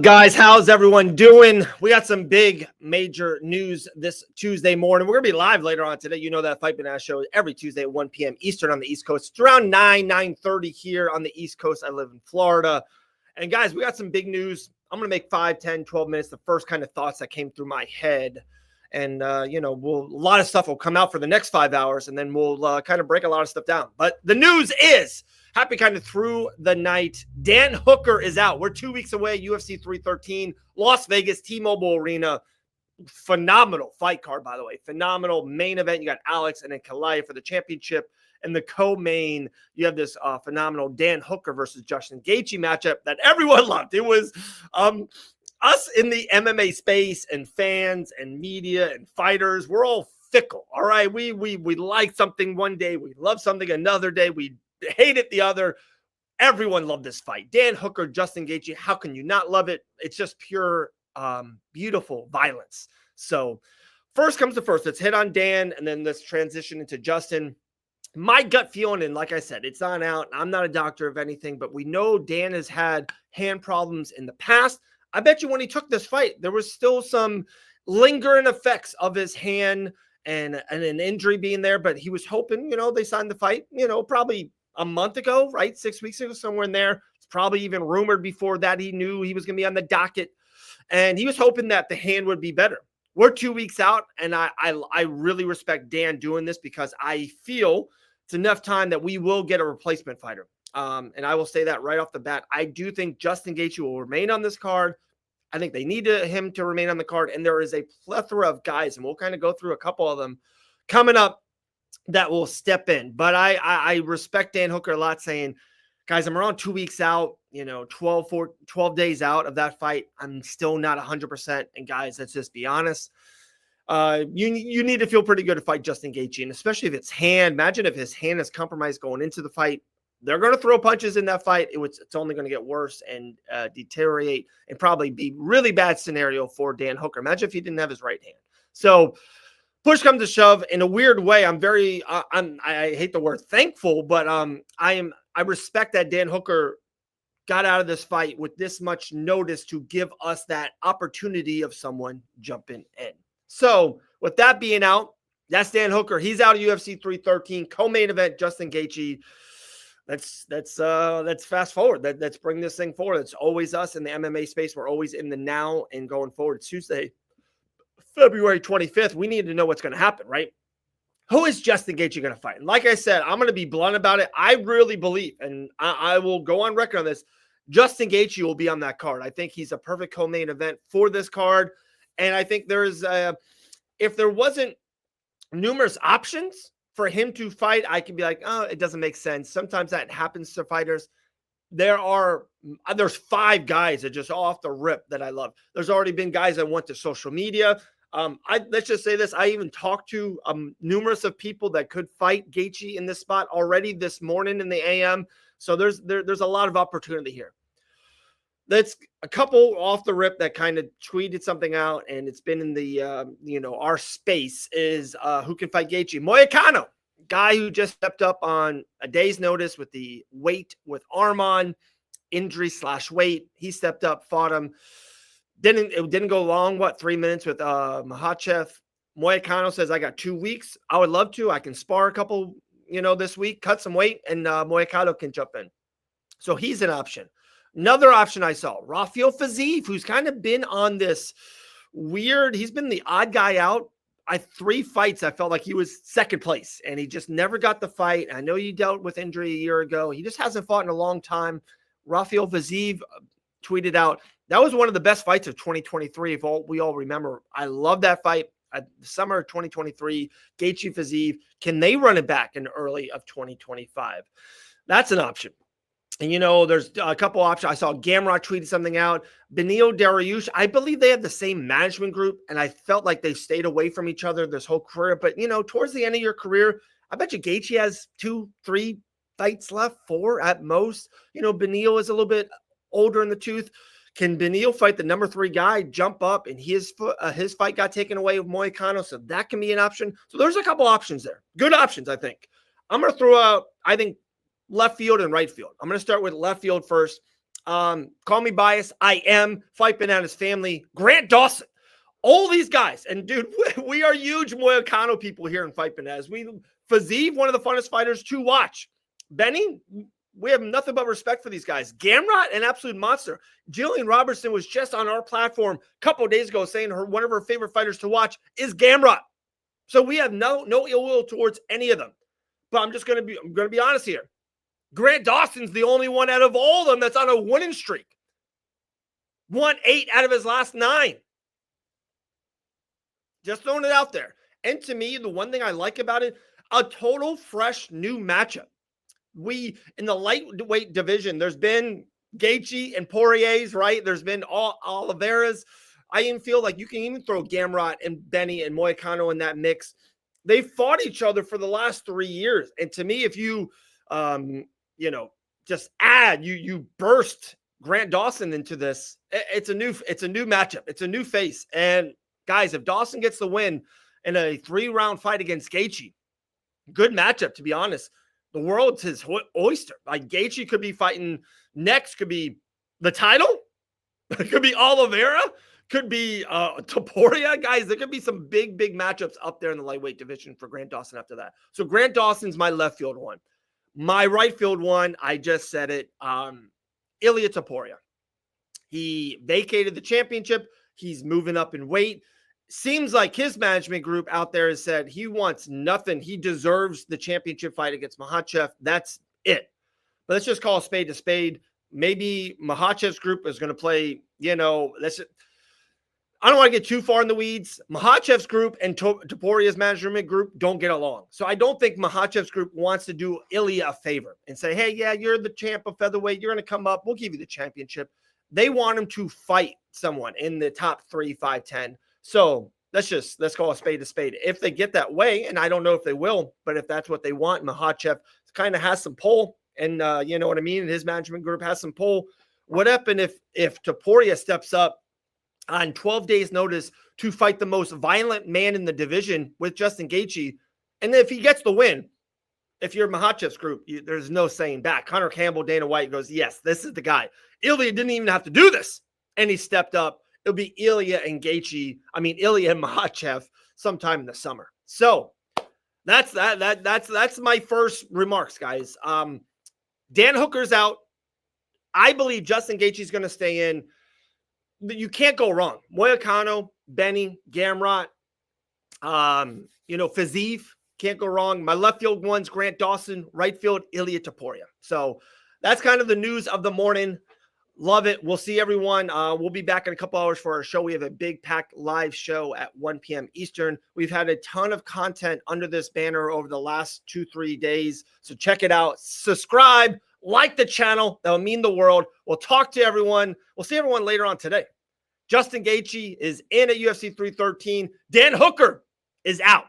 Guys, how's everyone doing? We got some big major news this Tuesday morning. We're going to be live later on today. You know that Fight Banana show every Tuesday at 1 p.m. Eastern on the East Coast. It's around 9:30 here on the East Coast. I live in Florida. And guys, we got some big news. I'm going to make 5, 10, 12 minutes, the first kind of thoughts that came through my head. And, a lot of stuff will come out for the next 5 hours, and then we'll kind of break a lot of stuff down. But the news is, happy kind of through the night, Dan Hooker is out. We're 2 weeks away, UFC 313, Las Vegas, T-Mobile Arena. Phenomenal fight card, by the way. Phenomenal main event. You got Alex and then Kalai for the championship. And the co-main, you have this phenomenal Dan Hooker versus Justin Gaethje matchup that everyone loved. It was us in the MMA space and fans and media and fighters. We're all fickle, all right? We like something one day. We love something another day. We hate it the other. Everyone loved this fight. Dan Hooker, Justin Gaethje. How can you not love it? It's just pure, beautiful violence. So first comes to first. Let's hit on Dan, and then let's transition into Justin. My gut feeling, and like I said, it's not out. I'm not a doctor of anything, but we know Dan has had hand problems in the past. I bet you when he took this fight, there was still some lingering effects of his hand and an injury being there, but he was hoping, they signed the fight, probably a month ago, right? 6 weeks ago, somewhere in there. It's probably even rumored before that he knew he was going to be on the docket. And he was hoping that the hand would be better. We're 2 weeks out, and I really respect Dan doing this because I feel it's enough time that we will get a replacement fighter. And I will say that right off the bat. I do think Justin Gaethje will remain on this card. I think they need him to remain on the card. And there is a plethora of guys, and we'll kind of go through a couple of them coming up that will step in. But I respect Dan Hooker a lot, saying, guys, I'm around 2 weeks out, 12 days out of that fight. I'm still not 100%. And guys, let's just be honest. You need to feel pretty good to fight Justin Gaethje, and especially if it's hand. Imagine if his hand is compromised going into the fight. They're going to throw punches in that fight. It's only going to get worse and deteriorate and probably be really bad scenario for Dan Hooker. Imagine if he didn't have his right hand. So push comes to shove. In a weird way, I hate the word thankful, but I respect that Dan Hooker got out of this fight with this much notice to give us that opportunity of someone jumping in. So with that being out, that's Dan Hooker. He's out of UFC 313, co-main event, Justin Gaethje. Let's fast forward. Let's bring this thing forward. It's always us in the MMA space. We're always in the now and going forward. It's Tuesday, February 25th. We need to know what's going to happen, right? Who is Justin Gaethje going to fight? And like I said, I'm going to be blunt about it. I really believe, and I will go on record on this, Justin Gaethje will be on that card. I think he's a perfect co-main event for this card. And I think if there wasn't numerous options for him to fight, I can be like, oh, it doesn't make sense. Sometimes that happens to fighters. There's 5 guys that just off the rip that I love. There's already been guys that went to social media. Let's just say this. I even talked to numerous of people that could fight Gaethje in this spot already this morning in the AM. So there's a lot of opportunity here. That's a couple off the rip that kind of tweeted something out, and it's been in the, our space is who can fight Gaethje. Moicano, guy who just stepped up on a day's notice with the weight with arm on, injury/weight. He stepped up, fought him. It didn't go long, 3 minutes with Makhachev. Moicano says, I got 2 weeks. I would love to. I can spar a couple, this week, cut some weight, and Moicano can jump in. So he's an option. Another option I saw, Rafael Fiziev, who's kind of been on this weird, he's been the odd guy out. 3 fights, I felt like he was second place, and he just never got the fight. I know he dealt with injury a year ago. He just hasn't fought in a long time. Rafael Fiziev tweeted out, that was one of the best fights of 2023, if we all remember. I love that fight. The summer of 2023, Gaethje Fiziev. Can they run it back in early of 2025? That's an option. And, there's a couple options. I saw Gamrot tweeted something out. Beneil Dariush, I believe they have the same management group, and I felt like they stayed away from each other this whole career. But, towards the end of your career, I bet you Gaethje has 2, 3 fights left, 4 at most. Beneil is a little bit older in the tooth. Can Beneil fight the number 3 guy, jump up, and his fight got taken away with Moicano, so that can be an option. So there's a couple options there. Good options, I think. I'm going to throw out, I think, left field and right field. I'm going to start with left field first. Call me biased. I am. Fight Bananas family. Grant Dawson. All these guys. And, dude, we are huge Moicano people here in Fight Bananas. Fazeev, one of the funnest fighters to watch. Benny, we have nothing but respect for these guys. Gamrot, an absolute monster. Jillian Robertson was just on our platform a couple of days ago saying one of her favorite fighters to watch is Gamrot. So we have no ill will towards any of them. But I'm going to be honest here. Grant Dawson's the only one out of all of them that's on a winning streak. Won 8 out of his last 9. Just throwing it out there. And to me, the one thing I like about it, a total fresh new matchup. In the lightweight division, there's been Gaethje and Poirier's, right? There's been Oliveira's. I even feel like you can even throw Gamrot and Benny and Moicano in that mix. They fought each other for the last 3 years. And to me, if you, just add, you burst Grant Dawson into this, it's a new matchup. It's a new face. And guys, if Dawson gets the win in a 3-round fight against Gaethje, good matchup, to be honest. The world's his oyster. Like, Gaethje could be fighting next, could be the title, could be Oliveira, could be Topuria. Guys, there could be some big matchups up there in the lightweight division for Grant Dawson after that. So Grant Dawson's my left field one. My right field one, I just said it, Ilia Topuria. He vacated the championship. He's moving up in weight. Seems like his management group out there has said he wants nothing. He deserves the championship fight against Makhachev. That's it. But let's just call a spade a spade. Maybe Makhachev's group is going to play, I don't want to get too far in the weeds. Makhachev's group and Topuria's management group don't get along. So I don't think Makhachev's group wants to do Ilia a favor and say, hey, yeah, you're the champ of featherweight. You're going to come up. We'll give you the championship. They want him to fight someone in the top 3, 5, 10. So let's call a spade a spade. If they get that way, and I don't know if they will, but if that's what they want, Makhachev kind of has some pull, and you know what I mean? His management group has some pull. What happened if Topuria steps up on 12 days notice to fight the most violent man in the division with Justin Gaethje? And if he gets the win, if you're Makhachev's group, there's no saying back. Connor Campbell, Dana White goes, yes, this is the guy. Ilia didn't even have to do this, and he stepped up. It'll be Ilia and Makhachev sometime in the summer. So that's my first remarks, guys. Dan Hooker's out. I believe Justin Gaethje is going to stay in. You can't go wrong. Moicano, Benny, Gamrot, Fazeev, can't go wrong. My left field one's Grant Dawson, right field Ilia Topuria. So that's kind of the news of the morning. Love it. We'll see everyone. We'll be back in a couple hours for our show. We have a big packed live show at 1 p.m. Eastern. We've had a ton of content under this banner over the last 2-3 days. So check it out. Subscribe, like the channel. That will mean the world. We'll talk to everyone. We'll see everyone later on today. Justin Gaethje is in at UFC 313. Dan Hooker is out.